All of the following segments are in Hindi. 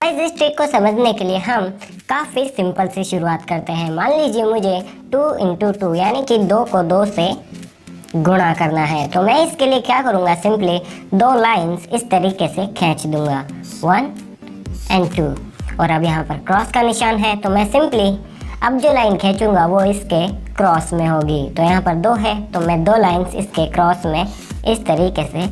गाइस इस ट्रिक को समझने के लिए हम काफ़ी सिंपल से शुरुआत करते हैं। मान लीजिए मुझे 2 इंटू 2 यानी कि 2 को 2 से गुणा करना है, तो मैं इसके लिए क्या करूँगा, सिंपली दो लाइंस इस तरीके से खींच दूंगा 1 एंड 2। और अब यहाँ पर क्रॉस का निशान है, तो मैं सिंपली अब जो लाइन खींचूंगा वो इसके क्रॉस में होगी। तो यहाँ पर 2 है, तो मैं 2 लाइंस इसके क्रॉस में इस तरीके से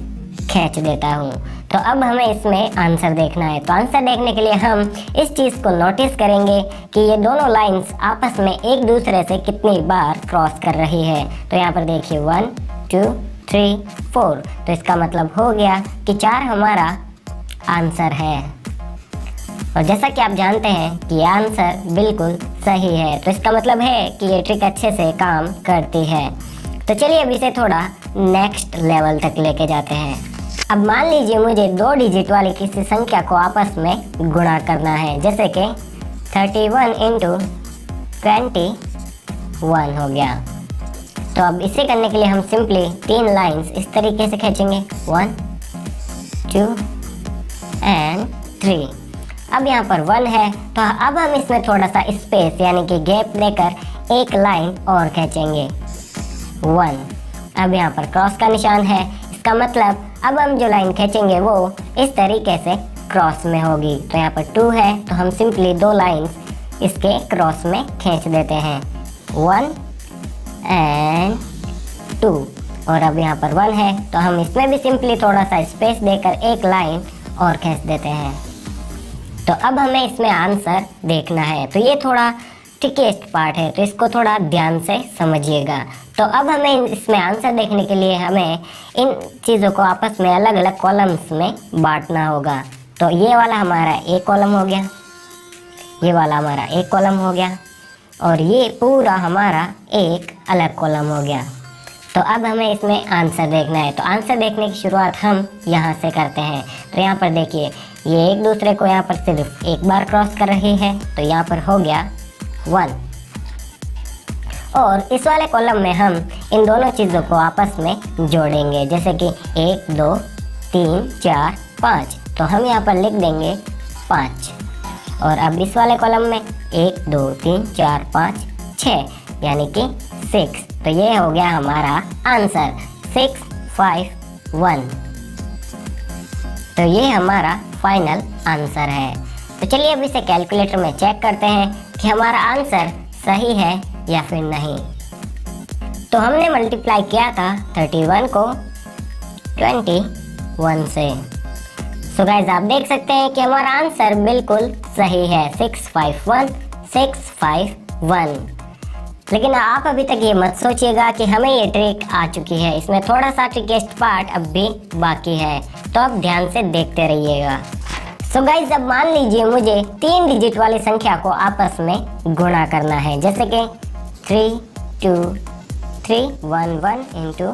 खींच देता हूँ। तो अब हमें इसमें आंसर देखना है। तो आंसर देखने के लिए हम इस चीज़ को नोटिस करेंगे कि ये दोनों लाइंस आपस में एक दूसरे से कितनी बार क्रॉस कर रही है। तो यहाँ पर देखिए 1 2 3 4, तो इसका मतलब हो गया कि 4 हमारा आंसर है। और जैसा कि आप जानते हैं कि ये आंसर बिल्कुल सही है, तो इसका मतलब है कि ये ट्रिक अच्छे से काम करती है। तो चलिए अब इसे थोड़ा नेक्स्ट लेवल तक लेके जाते हैं। अब मान लीजिए मुझे 2 डिजिट वाली किसी संख्या को आपस में गुणा करना है, जैसे कि 31 इंटू 21 हो गया। तो अब इसे करने के लिए हम सिंपली 3 लाइंस इस तरीके से खींचेंगे 1 2 एंड 3। अब यहाँ पर 1 है, तो अब हम इसमें थोड़ा सा स्पेस यानी कि गैप देकर एक लाइन और खींचेंगे 1। अब यहाँ पर क्रॉस का निशान है, इसका मतलब अब हम जो लाइन खींचेंगे वो इस तरीके से क्रॉस में होगी। तो यहाँ पर 2 है, तो हम सिंपली 2 लाइंस इसके क्रॉस में खींच देते हैं 1 एंड 2। और अब यहाँ पर 1 है, तो हम इसमें भी सिंपली थोड़ा सा स्पेस देकर एक लाइन और खींच देते हैं। तो अब हमें इसमें आंसर देखना है। तो ये थोड़ा ट्रिकीस्ट पार्ट है, तो इसको थोड़ा ध्यान से समझिएगा। तो अब हमें इसमें आंसर देखने के लिए हमें इन चीज़ों को आपस में अलग अलग कॉलम्स में बांटना होगा। तो ये वाला हमारा एक कॉलम हो गया, ये वाला हमारा एक कॉलम हो गया, और ये पूरा हमारा एक अलग कॉलम हो गया। तो अब हमें इसमें आंसर देखना है। तो आंसर देखने की शुरुआत हम यहाँ से करते हैं। तो यहाँ पर देखिए ये एक दूसरे को यहाँ पर सिर्फ एक बार क्रॉस कर रही है, तो यहाँ पर हो गया 1। और इस वाले कॉलम में हम इन दोनों चीज़ों को आपस में जोड़ेंगे, जैसे कि 1 2 3 4 5, तो हम यहाँ पर लिख देंगे 5। और अब इस वाले कॉलम में 1 2 3 4 5 6 यानी कि 6। तो ये हो गया हमारा आंसर 6 5 1। तो ये हमारा फाइनल आंसर है। तो चलिए अब इसे कैलकुलेटर में चेक करते हैं कि हमारा आंसर सही है या फिर नहीं। तो हमने मल्टीप्लाई किया था 31 को 21 से। सो गाइस आप देख सकते हैं कि हमारा आंसर बिल्कुल सही है 651 651। लेकिन आप अभी तक ये मत सोचिएगा कि हमें ये ट्रिक आ चुकी है, इसमें थोड़ा सा ट्रिकेस्ट पार्ट अब भी बाकी है, तो आप ध्यान से देखते रहिएगा। सो गाइस अब मान लीजिए मुझे 3 डिजिट वाली संख्या को आपस में गुणा करना है, जैसे कि 3 2 3 1 1 इंटू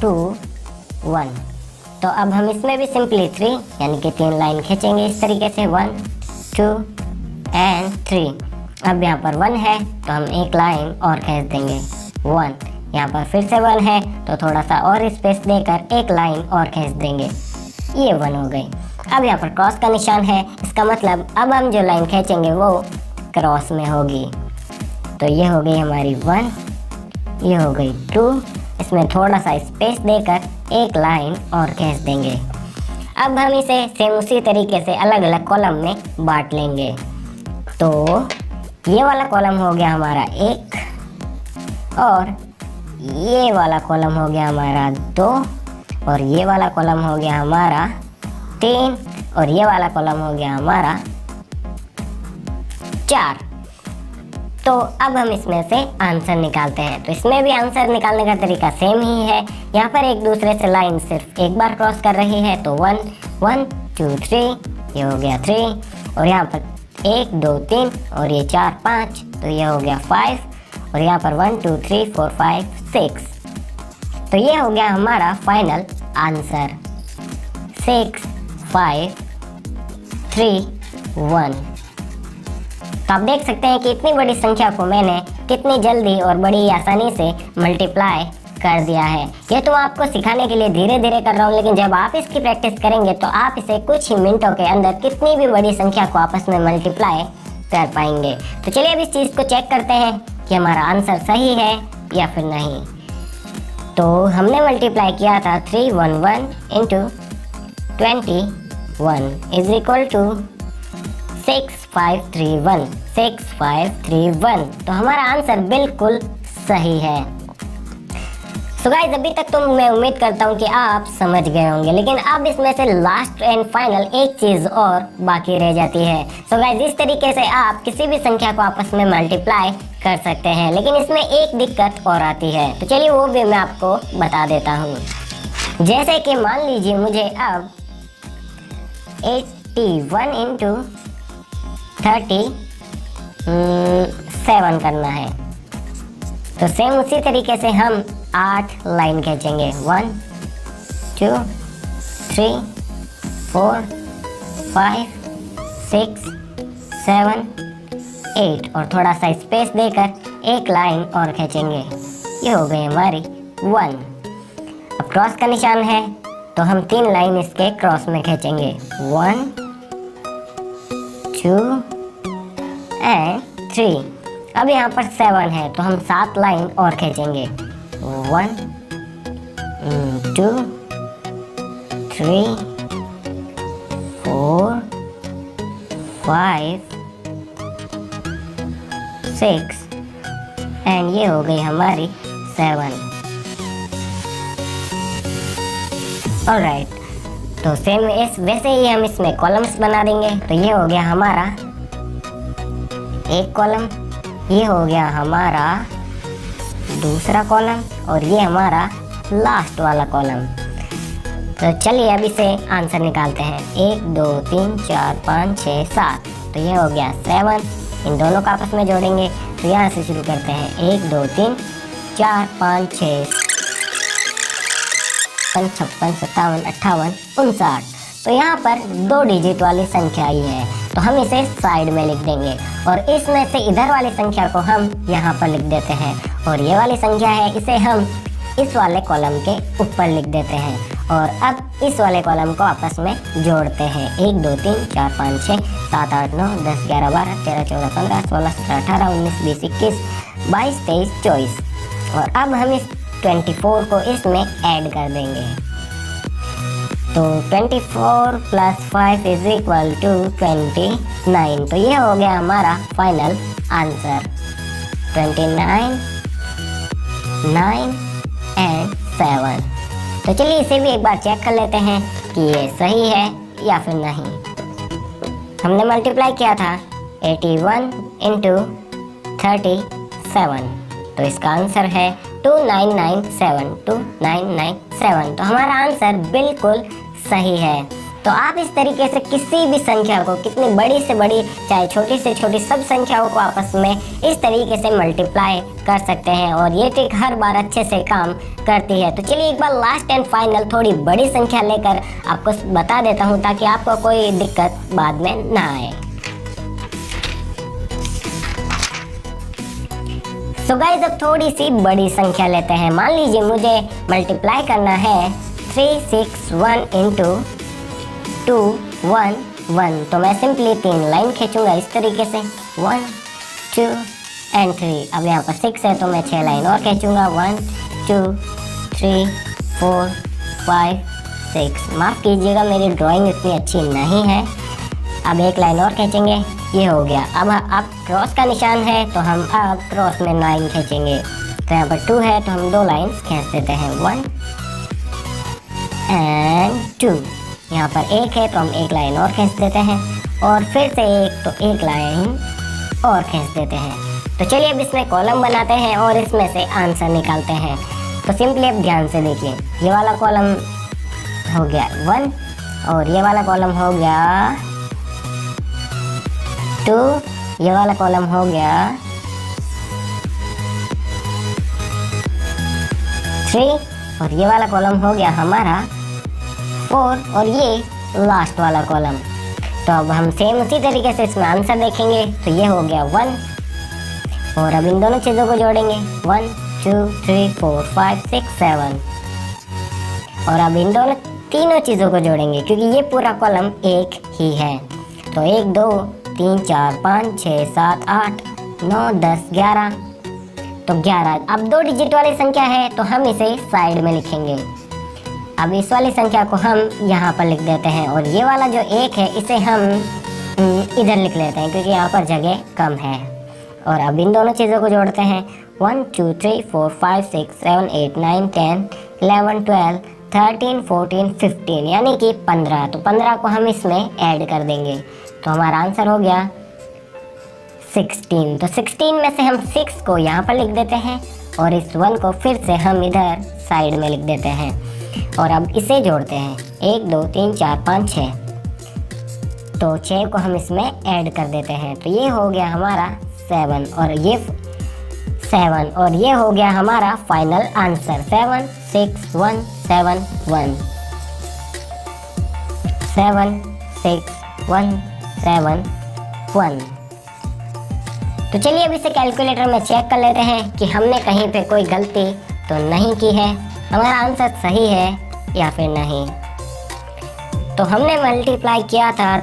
2 1। तो अब हम इसमें भी सिंपली 3 यानी कि 3 लाइन खींचेंगे इस तरीके से 1 2 एंड 3। अब यहाँ पर 1 है, तो हम एक लाइन और खींच देंगे 1। यहाँ पर फिर से 1 है, तो थोड़ा सा और स्पेस देकर एक लाइन और खींच देंगे, ये 1 हो गई। अब यहाँ पर क्रॉस का निशान है, इसका मतलब अब हम जो लाइन खींचेंगे वो क्रॉस में होगी। तो ये हो गई हमारी 1, ये हो गई 2, इसमें थोड़ा सा स्पेस देकर एक लाइन और खींच देंगे। अब हम इसे सेम उसी तरीके से अलग अलग कॉलम में बांट लेंगे। तो ये वाला कॉलम हो गया हमारा 1, और ये वाला कॉलम हो गया हमारा 2, और ये वाला कॉलम हो गया हमारा 3, और ये वाला कॉलम हो गया हमारा 4। तो अब हम इसमें से आंसर निकालते हैं। तो इसमें भी आंसर निकालने का तरीका सेम ही है। यहाँ पर एक दूसरे से लाइन सिर्फ एक बार क्रॉस कर रही है, तो 1 1 2 3, ये हो गया 3, और यहाँ पर 1 2 3 और ये 4 5, तो ये हो गया 5, और यहाँ पर 1 2 3 4 5 6। तो ये हो गया हमारा फाइनल आंसर 6 5 3 1। तो आप देख सकते हैं कि इतनी बड़ी संख्या को मैंने कितनी जल्दी और बड़ी आसानी से मल्टीप्लाई कर दिया है। ये तो आपको सिखाने के लिए धीरे धीरे कर रहा हूँ, लेकिन जब आप इसकी प्रैक्टिस करेंगे तो आप इसे कुछ ही मिनटों के अंदर कितनी भी बड़ी संख्या को आपस में मल्टीप्लाई कर पाएंगे। तो चलिए अब इस चीज़ को चेक करते हैं कि हमारा आंसर सही है या फिर नहीं। तो हमने मल्टीप्लाई किया था 311 इंटू 21 इज इक्वल टू 6531। तो हमारा आंसर बिल्कुल सही है। सो गाइस, अभी तक तो मैं उम्मीद करता हूँ कि आप समझ गए होंगे, लेकिन अब इसमें से लास्ट एंड फाइनल एक चीज़ और बाकी रह जाती है। सो गाइस, इस तरीके से आप किसी भी संख्या को आपस में मल्टीप्लाई कर सकते हैं, लेकिन इसमें एक दिक्कत और आती है। तो चलिए वो भी मैं आपको बता देता हूँ। जैसे कि मान लीजिए मुझे अब 81 इंटू 37 करना है, तो सेम उसी तरीके से हम 8 लाइन खींचेंगे। 1 2 3 4 5 6 7 8 और थोड़ा सा स्पेस देकर एक लाइन और खींचेंगे। ये हो गई हमारी 1। अब क्रॉस का निशान है तो हम 3 लाइन इसके क्रॉस में खींचेंगे। 1 2 एंड 3। अब यहाँ पर 7 है तो हम 7 लाइन और खींचेंगे। 1 2 3 4 5 6 एंड ये हो गई हमारी 7। ऑलराइट, तो सेम वैसे ही हम इसमें कॉलम्स बना देंगे। तो ये हो गया हमारा एक कॉलम, ये हो गया हमारा दूसरा कॉलम और ये हमारा लास्ट वाला कॉलम। तो चलिए अब इसे आंसर निकालते हैं। 1 2 3 4 5 6 7। तो ये हो गया 7। इन दोनों को आपस में जोड़ेंगे। तो यहाँ से शुरू करते हैं। 1 2 3 4 5 6 56 57 58 59। तो यहाँ पर 2 डिजिट वाली संख्या ही है, तो हम इसे साइड में लिख देंगे और इसमें से इधर वाली संख्या को हम यहाँ पर लिख देते हैं और ये वाली संख्या है इसे हम इस वाले कॉलम के ऊपर लिख देते हैं। और अब इस वाले कॉलम को आपस में जोड़ते हैं। 1 2 3 4 5 6 7 8 9 10 11 12 13 14 15 16 17 18 19 20 21 22 23 24। और अब हम इस 24 को इसमें ऐड कर देंगे। तो 24 प्लस 5 इज इक्वल टू 29। तो ये हो गया हमारा फाइनल आंसर। 29 9 एंड 7। तो चलिए इसे भी एक बार चेक कर लेते हैं कि ये सही है या फिर नहीं। हमने मल्टीप्लाई किया था 81 इंटू 37। तो इसका आंसर है 2997। तो हमारा आंसर बिल्कुल सही है। तो आप इस तरीके से किसी भी संख्या को, कितनी बड़ी से बड़ी चाहे छोटी से छोटी, सब संख्याओं को आपस में इस तरीके से मल्टीप्लाई कर सकते हैं और ये ट्रिक हर बार अच्छे से काम करती है। तो चलिए एक बार लास्ट एंड फाइनल थोड़ी बड़ी संख्या लेकर आपको बता देता हूँ ताकि आपको कोई दिक्कत बाद में ना आए। सो गाइस, अब थोड़ी सी बड़ी संख्या लेते हैं। मान लीजिए मुझे मल्टीप्लाई करना है 361 इंटू 211। तो मैं सिंपली 3 लाइन खींचूंगा इस तरीके से। 1 2 एंड 3। अब यहाँ पर 6 है तो मैं 6 लाइन और खींचूंगा। 1 2 3 4 5 6। माफ़ कीजिएगा, मेरी ड्राइंग इतनी अच्छी नहीं है। अब एक लाइन और खींचेंगे। ये हो गया। अब क्रॉस का निशान है तो हम अब क्रॉस में लाइन खींचेंगे। तो यहाँ पर 2 है तो हम 2 लाइन खींच देते हैं। 1 एंड 2। यहाँ पर 1 है तो हम एक लाइन और खींच देते हैं और फिर से 1 तो एक लाइन और खींच देते हैं। तो चलिए अब इसमें कॉलम बनाते हैं और इसमें से आंसर निकालते हैं। तो सिंपली अब ध्यान से देखिए, ये वाला कॉलम हो गया 1 और ये वाला कॉलम हो गया 2। ये वाला कॉलम हो गया 3 और ये वाला कॉलम हो गया हमारा 4 और ये लास्ट वाला कॉलम। तो अब हम सेम उसी तरीके से इसमें आंसर देखेंगे। तो ये हो गया 1 और अब इन दोनों चीज़ों को जोड़ेंगे। 1 2 3 4 5 6 7। और अब इन दोनों तीनों चीज़ों को जोड़ेंगे क्योंकि ये पूरा कॉलम एक ही है। तो 1 2 3 4 5 6 7 8 9 10 11। तो 11 अब 2 डिजिट वाली संख्या है तो हम इसे साइड में लिखेंगे। अब इस वाली संख्या को हम यहाँ पर लिख देते हैं और ये वाला जो 1 है इसे हम इधर लिख लेते हैं क्योंकि यहाँ पर जगह कम है। और अब इन दोनों चीज़ों को जोड़ते हैं 1 2 3 4 5 6 7 8 9 10 11 12 13 14 15 यानी कि 15। तो 15 को हम इसमें ऐड कर देंगे तो हमारा आंसर हो गया 16। तो 16 में से हम 6 को यहाँ पर लिख देते हैं और इस 1 को फिर से हम इधर साइड में लिख देते हैं। और अब इसे जोड़ते हैं 1 2 3 4 5 6। तो 6 को हम इसमें ऐड कर देते हैं तो ये हो गया हमारा 7 और ये हो गया हमारा फाइनल आंसर 7 6 1 7 1 7 6 1 7 1। तो चलिए अब इसे कैलकुलेटर में चेक कर लेते हैं कि हमने कहीं पे कोई गलती तो नहीं की है, हमारा आंसर सही है या फिर नहीं। तो हमने मल्टीप्लाई किया था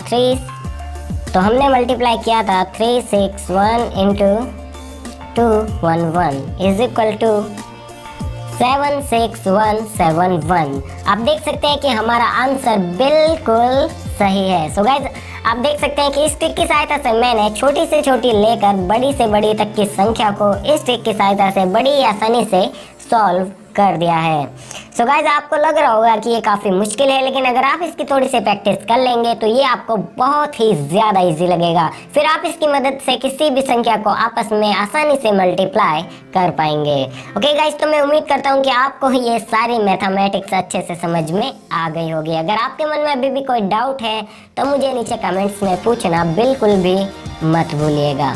3 6 1 इंटू 2 1 1 इज इक्वल टू 7 6 1 7 1। आप देख सकते हैं कि हमारा आंसर बिल्कुल सही है। सो गाइस आप देख सकते हैं कि इस ट्रिक की सहायता से मैंने छोटी से छोटी लेकर बड़ी से बड़ी तक की संख्या को इस ट्रिक की सहायता से बड़ी आसानी से सॉल्व कर दिया है। सो गाइस आपको लग रहा होगा कि ये काफ़ी मुश्किल है, लेकिन अगर आप इसकी थोड़ी सी प्रैक्टिस कर लेंगे तो ये आपको बहुत ही ज़्यादा इजी लगेगा। फिर आप इसकी मदद से किसी भी संख्या को आपस में आसानी से मल्टीप्लाई कर पाएंगे। ओके गाइस, तो मैं उम्मीद करता हूँ कि आपको ये सारी मैथमेटिक्स अच्छे से समझ में आ गई होगी। अगर आपके मन में अभी भी कोई डाउट है तो मुझे नीचे कमेंट्स में पूछना बिल्कुल भी मत भूलिएगा।